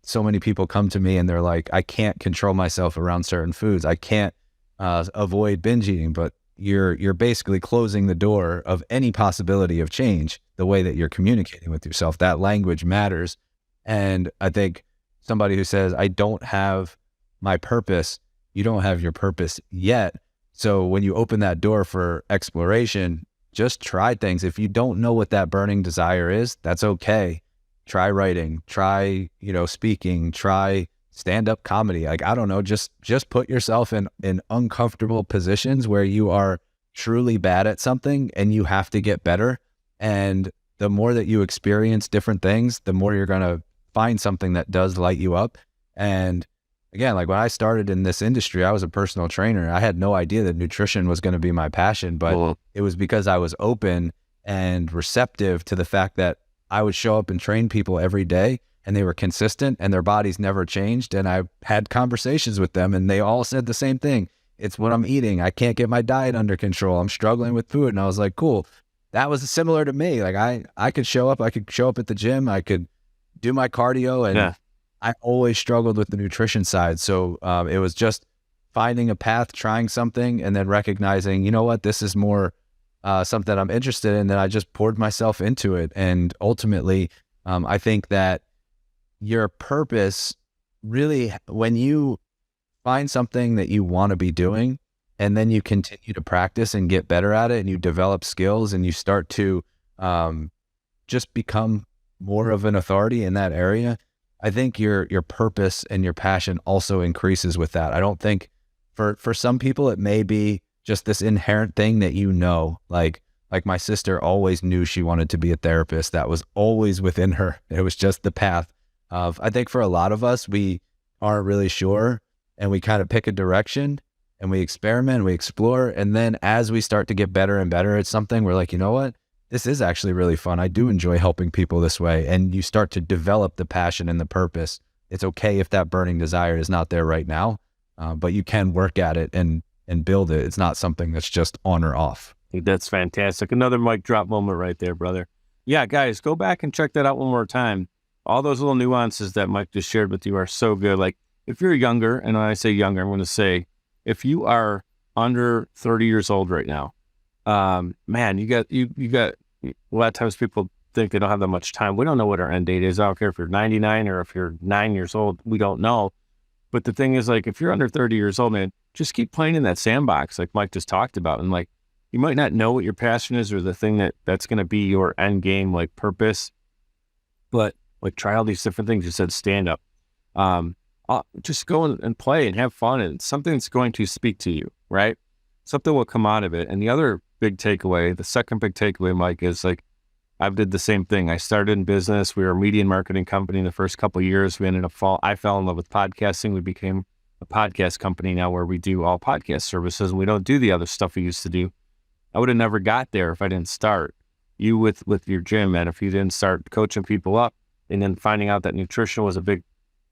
so many people come to me and they're like, I can't control myself around certain foods. I can't avoid binge eating, but you're basically closing the door of any possibility of change the way that you're communicating with yourself. That language matters. And I think somebody who says, I don't have my purpose, you don't have your purpose yet. So when you open that door for exploration, just try things. If you don't know what that burning desire is, that's okay. Try writing, try, speaking, try stand-up comedy. Like, I don't know, just put yourself in uncomfortable positions where you are truly bad at something and you have to get better. And the more that you experience different things, the more you're going to find something that does light you up. And again, like when I started in this industry, I was a personal trainer. I had no idea that nutrition was going to be my passion, but it was because I was open and receptive to the fact that I would show up and train people every day and they were consistent and their bodies never changed. And I had conversations with them and they all said the same thing. It's what I'm eating. I can't get my diet under control. I'm struggling with food. And I was like, cool. That was similar to me. Like I could show up at the gym. I could do my cardio, and I always struggled with the nutrition side. So it was just finding a path, trying something, and then recognizing, you know what, this is more something I'm interested in. Then I just poured myself into it. And ultimately, I think that your purpose really, when you find something that you want to be doing, and then you continue to practice and get better at it, and you develop skills, and you start to just become more of an authority in that area, I think your purpose and your passion also increases with that. I don't think for some people, it may be just this inherent thing that like my sister always knew she wanted to be a therapist. That was always within her. It was just the path of, I think for a lot of us, we aren't really sure, and we kind of pick a direction and we experiment, we explore. And then as we start to get better and better at something, we're like, you know what? This is actually really fun. I do enjoy helping people this way. And you start to develop the passion and the purpose. It's okay if that burning desire is not there right now, but you can work at it and build it. It's not something that's just on or off. That's fantastic. Another mic drop moment right there, brother. Yeah, guys, go back and check that out one more time. All those little nuances that Mike just shared with you are so good. Like, if you're younger, and when I say younger, I'm going to say, if you are under 30 years old right now, man, you got a lot of times people think they don't have that much time. We don't know what our end date is. I don't care if you're 99 or if you're 9 years old, we don't know. But the thing is, like, if you're under 30 years old, man, just keep playing in that sandbox, like Mike just talked about. And like, you might not know what your passion is or the thing that's going to be your end game, like purpose, but like try all these different things. You said stand up. Just go and play and have fun, and something's going to speak to you, right? Something will come out of it. And the other big takeaway, the second big takeaway, Mike, is like, I did the same thing. I started in business. We were a media and marketing company in the first couple of years. I fell in love with podcasting. We became a podcast company now where we do all podcast services, and we don't do the other stuff we used to do. I would have never got there if I didn't start. You with your gym, man, if you didn't start coaching people up and then finding out that nutrition was a big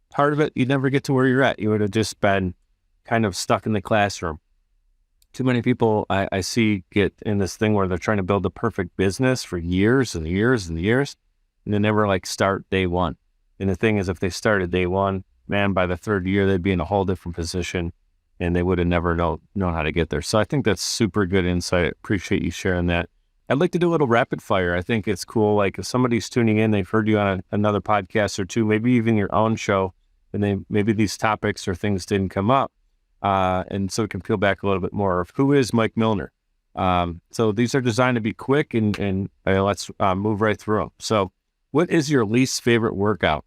part of it, you'd never get to where you're at. You would have just been kind of stuck in the classroom. Too many people I see get in this thing where they're trying to build the perfect business for years and years and years, and they never like start day one. And the thing is, if they started day one, man, by the third year, they'd be in a whole different position, and they would have never known how to get there. So I think that's super good insight. I appreciate you sharing that. I'd like to do a little rapid fire. I think it's cool. Like, if somebody's tuning in, they've heard you on another podcast or two, maybe even your own show, and maybe these topics or things didn't come up. And so we can peel back a little bit more of who is Mike Millner. So these are designed to be quick, and let's move right through them. So what is your least favorite workout?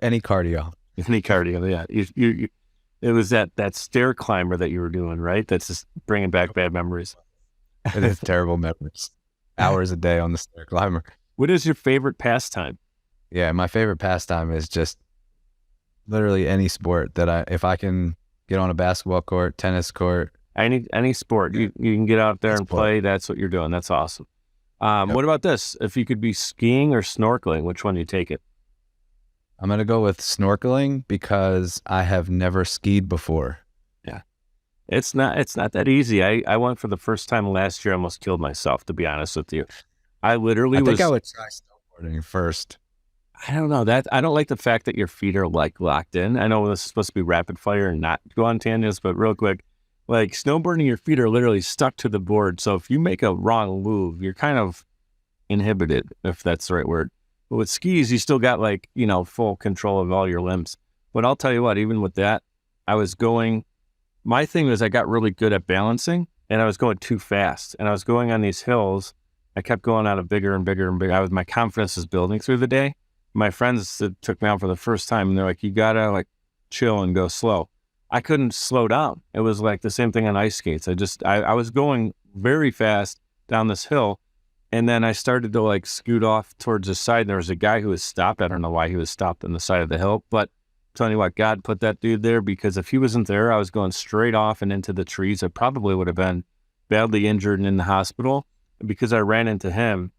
Any cardio. Any cardio, yeah. It was that stair climber that you were doing, right? That's just bringing back bad memories. It is terrible memories. Hours a day on the stair climber. What is your favorite pastime? Yeah, my favorite pastime is just literally any sport that if I can get on a basketball court, tennis court. Any sport you can get out there and Sport. play. That's what you're doing. That's awesome. Yep. What about this? If you could be skiing or snorkeling, which one do you take it? I'm going to go with snorkeling because I have never skied before. Yeah. It's not that easy. I went for the first time last year. I almost killed myself, to be honest with you. I literally I think I was, would try snowboarding first. I don't know that. I don't like the fact that your feet are like locked in. I know this is supposed to be rapid fire and not go on tangents, but real quick, like snowboarding, your feet are literally stuck to the board. So if you make a wrong move, you're kind of inhibited, if that's the right word. But with skis, you still got like, full control of all your limbs. But I'll tell you what, even with that, my thing was I got really good at balancing and I was going too fast. And I was going on these hills. I kept going on a bigger and bigger and bigger. My confidence was building through the day. My friends took me out for the first time and they're like, you gotta like chill and go slow. I couldn't slow down. It was like the same thing on ice skates. I was going very fast down this hill. And then I started to like scoot off towards the side. And there was a guy who was stopped. I don't know why he was stopped on the side of the hill, but I'm telling you what, God put that dude there because if he wasn't there, I was going straight off and into the trees. I probably would have been badly injured and in the hospital. And because I ran into him,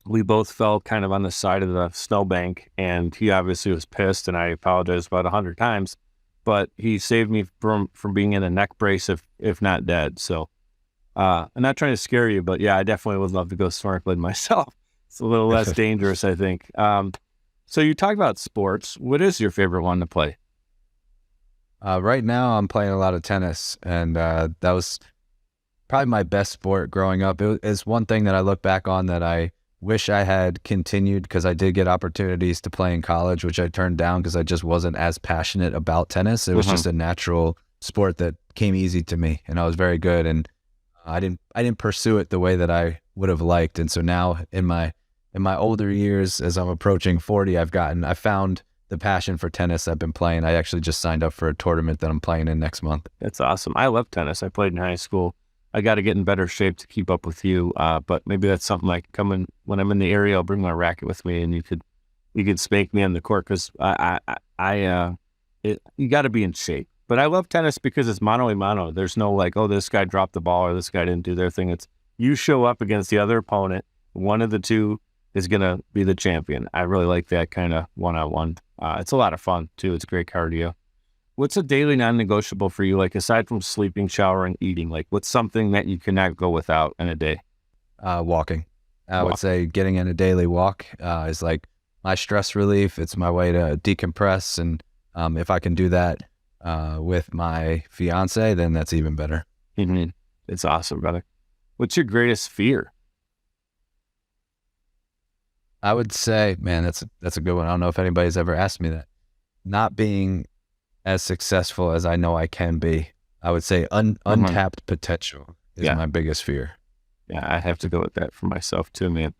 we both fell kind of on the side of the snowbank and he obviously was pissed and I apologized about 100 times, but he saved me from being in a neck brace if not dead. So I'm not trying to scare you, but yeah, I definitely would love to go snorkeling myself. It's a little less dangerous, I think. So you talk about sports. What is your favorite one to play? Right now, I'm playing a lot of tennis, and that was probably my best sport growing up. It's one thing that I look back on that I wish I had continued because I did get opportunities to play in college, which I turned down because I just wasn't as passionate about tennis. It was just a natural sport that came easy to me, and I was very good. And I didn't pursue it the way that I would have liked. And so now in my older years, as I'm approaching 40, I found the passion for tennis. I've been playing. I actually just signed up for a tournament that I'm playing in next month. That's awesome. I love tennis. I played in high school. I got to get in better shape to keep up with you. But maybe that's something like coming when I'm in the area, I'll bring my racket with me and you could spank me on the court because you got to be in shape. But I love tennis because it's mano a mano. There's no like, oh, this guy dropped the ball or this guy didn't do their thing. It's you show up against the other opponent. One of the two is going to be the champion. I really like that kind of one-on-one. It's a lot of fun too. It's great cardio. What's a daily non-negotiable for you? Like aside from sleeping, showering, eating, like what's something that you cannot go without in a day? Walking. I would say getting in a daily walk is like my stress relief. It's my way to decompress. And if I can do that with my fiance, then that's even better. Mm-hmm. It's awesome, brother. What's your greatest fear? I would say, man, that's a good one. I don't know if anybody's ever asked me that. Not being as successful as I know I can be. I would say untapped potential is my biggest fear. Yeah, I have to go with that for myself too, man.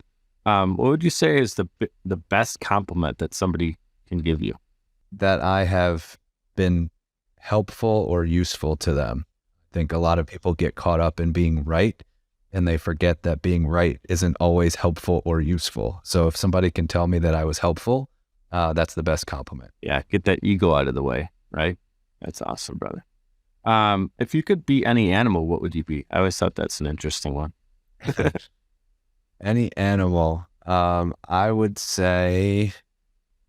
What would you say is the best compliment that somebody can give you? That I have been helpful or useful to them. I think a lot of people get caught up in being right and they forget that being right isn't always helpful or useful. So if somebody can tell me that I was helpful, that's the best compliment. Yeah, get that ego out of the way, right? That's awesome, brother. If you could be any animal, what would you be? I always thought that's an interesting one. Any animal, I would say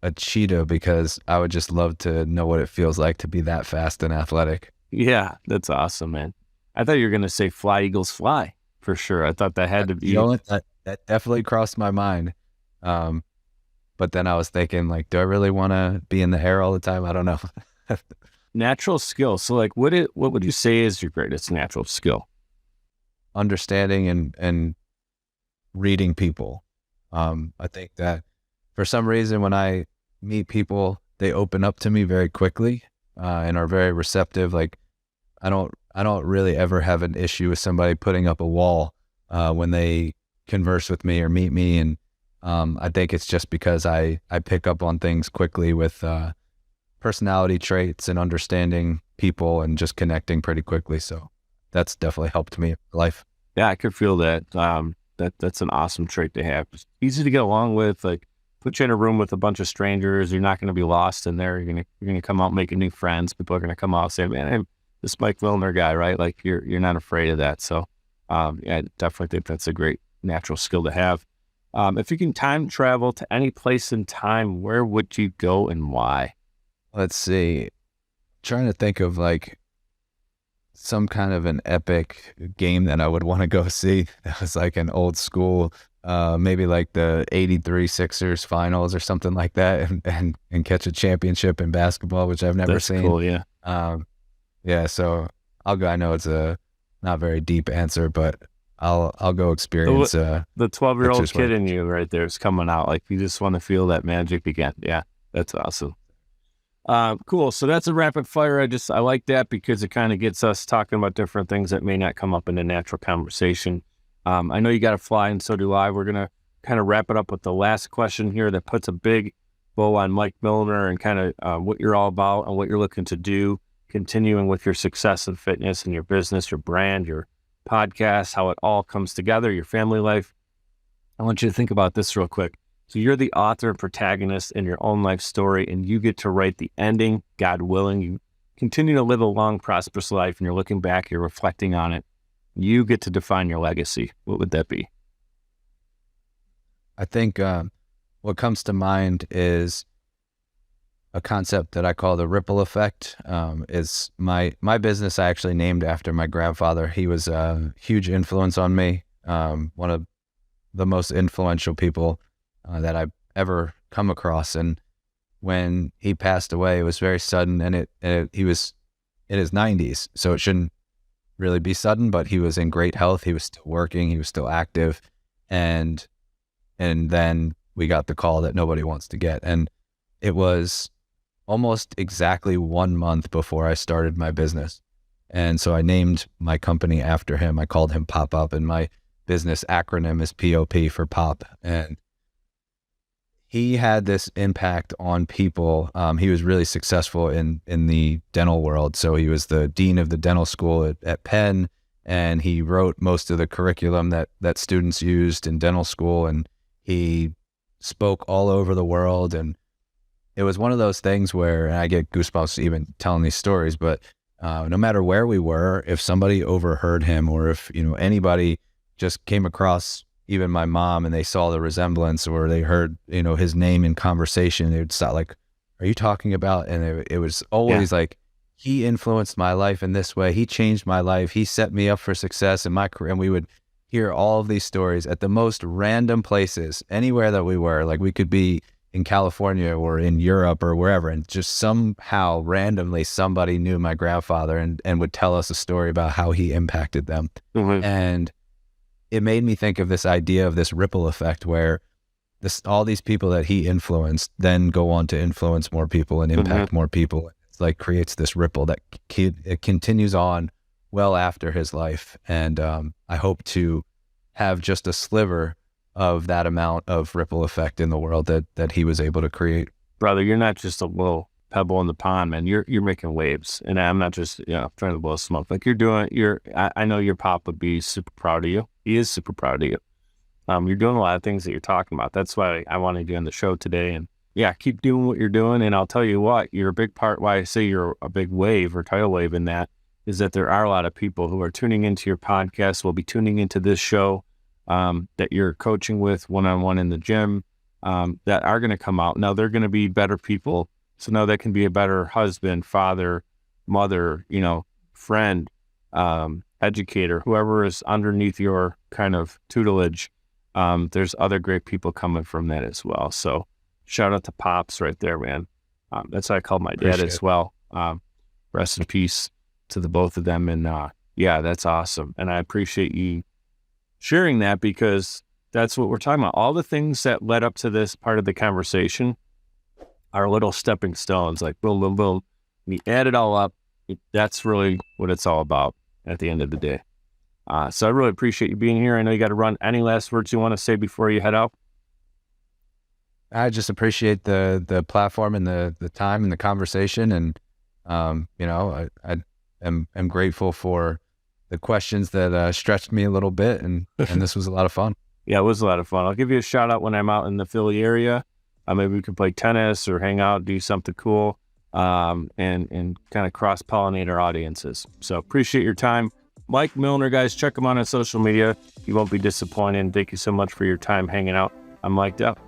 a cheetah because I would just love to know what it feels like to be that fast and athletic. Yeah, that's awesome, man. I thought you were going to say fly, eagles, fly for sure. I thought that had to be. That definitely crossed my mind. But then I was thinking, like, do I really want to be in the air all the time? I don't know. Natural skill. So like, what would you say is your greatest natural skill? Understanding and reading people. I think that for some reason, when I meet people, they open up to me very quickly and are very receptive. Like I don't really ever have an issue with somebody putting up a wall when they converse with me or meet me. And I think it's just because I pick up on things quickly with personality traits and understanding people and just connecting pretty quickly. So that's definitely helped me in life. Yeah, I could feel that. That's an awesome trait to have. It's easy to get along with. Like, put you in a room with a bunch of strangers. You're not going to be lost in there. You're gonna come out making new friends. People are going to come out saying, "Man, I'm this Mike Millner guy," right? Like, you're not afraid of that. So, yeah, I definitely think that's a great natural skill to have. If you can time travel to any place in time, where would you go and why? Let's see. Trying to think of like some kind of an epic game that I would want to go see. That was like an old school, maybe like the '83 Sixers finals or something like that, and catch a championship in basketball, which I've never That's seen. cool. Yeah. Yeah, so I'll go. I know it's a not very deep answer, but I'll go experience The 12-year-old Sixers kid win. in you right there is coming out. Like, you just want to feel that magic again. Yeah, that's awesome. Cool. So that's a rapid fire. I like that because it kind of gets us talking about different things that may not come up in a natural conversation. I know you got to fly, and so do I. We're going to kind of wrap it up with the last question here that puts a big bow on Mike Millner and kind of what you're all about and what you're looking to do, continuing with your success in fitness and your business, your brand, your podcast, how it all comes together, your family life. I want you to think about this real quick. So you're the author and protagonist in your own life story, and you get to write the ending, God willing. You continue to live a long, prosperous life, and you're looking back, you're reflecting on it. You get to define your legacy. What would that be? I think what comes to mind is a concept that I call the ripple effect. Is my business I actually named after my grandfather. He was a huge influence on me. One of the most influential people that I've ever come across. And when he passed away, it was very sudden, and he was in his 90s, so it shouldn't really be sudden. But he was in great health. He was still working. He was still active, and then we got the call that nobody wants to get, and it was almost exactly 1 month before I started my business. And so I named my company after him. I called him Pop Up, and my business acronym is POP for Pop. And he had this impact on people. He was really successful in the dental world. So he was the dean of the dental school at Penn, and he wrote most of the curriculum that students used in dental school. And he spoke all over the world. And it was one of those things where, and I get goosebumps even telling these stories, but no matter where we were, if somebody overheard him, or if anybody just came across even my mom and they saw the resemblance, or they heard his name in conversation, they would stop like, "Are you talking about?" And it was always like, he influenced my life in this way. He changed my life. He set me up for success in my career. And we would hear all of these stories at the most random places, anywhere that we were. Like, we could be in California or in Europe or wherever, and just somehow randomly somebody knew my grandfather and would tell us a story about how he impacted them. Mm-hmm. And it made me think of this idea of this ripple effect, where all these people that he influenced then go on to influence more people and impact more people. It's like creates this ripple that it continues on well after his life. And I hope to have just a sliver of that amount of ripple effect in the world that he was able to create. Brother, you're not just a little pebble in the pond, man. You're making waves, and I'm not just trying to blow smoke. Like, I know your pop would be super proud of you. He is super proud of you. You're doing a lot of things that you're talking about. That's why I wanted you on the show today. And yeah, keep doing what you're doing. And I'll tell you what, you're a big part. Why I say you're a big wave or tidal wave in that is that there are a lot of people who are tuning into your podcast, will be tuning into this show that you're coaching with one-on-one in the gym, that are going to come out. Now they're going to be better people. So now they can be a better husband, father, mother, friend, educator, whoever is underneath your kind of tutelage. There's other great people coming from that as well. So shout out to Pops right there, man. That's what I called my dad as well. Rest in peace to the both of them. And yeah, that's awesome. And I appreciate you sharing that, because that's what we're talking about. All the things that led up to this part of the conversation are little stepping stones, like boom, boom, boom. We add it all up. That's really what it's all about at the end of the day. So I really appreciate you being here. I know you got to run. Any last words you want to say before you head out? I just appreciate the platform and the time and the conversation. And, I am grateful for the questions that stretched me a little bit, and this was a lot of fun. Yeah, it was a lot of fun. I'll give you a shout out when I'm out in the Philly area. Maybe we could play tennis or hang out, do something cool, and kind of cross-pollinate our audiences. So appreciate your time. Mike Millner, guys, check him out on social media. You won't be disappointed. Thank you so much for your time hanging out. I'm mic'd up.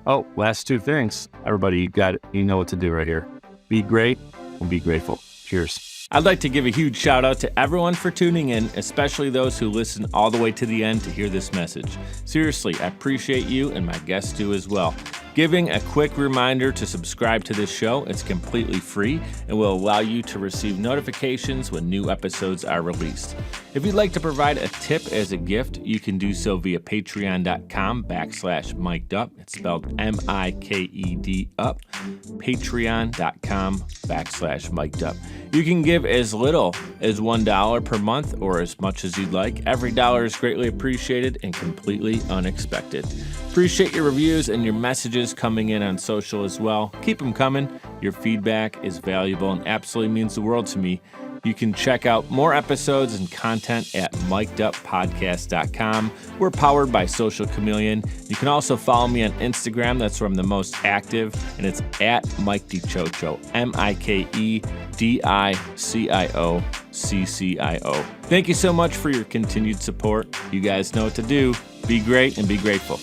Oh, last two things. Everybody, you got it. You know what to do right here. Be great and be grateful. Cheers. I'd like to give a huge shout out to everyone for tuning in, especially those who listen all the way to the end to hear this message. Seriously, I appreciate you, and my guests do as well. Giving a quick reminder to subscribe to this show. It's completely free and will allow you to receive notifications when new episodes are released. If you'd like to provide a tip as a gift, you can do so via patreon.com/mikedup. It's spelled MIKED up. Patreon.com/mikedup. You can give as little as $1 per month or as much as you'd like. Every dollar is greatly appreciated and completely unexpected. Appreciate your reviews and your messages coming in on social as well. Keep them coming. Your feedback is valuable and absolutely means the world to me. You can check out more episodes and content at mikeduppodcast.com. We're powered by Social Chameleon. You can also follow me on Instagram. That's where I'm the most active, and it's at Mike DiCioccio, MIKEDICIOCCIO. Thank you so much for your continued support. You guys know what to do. Be great and be grateful.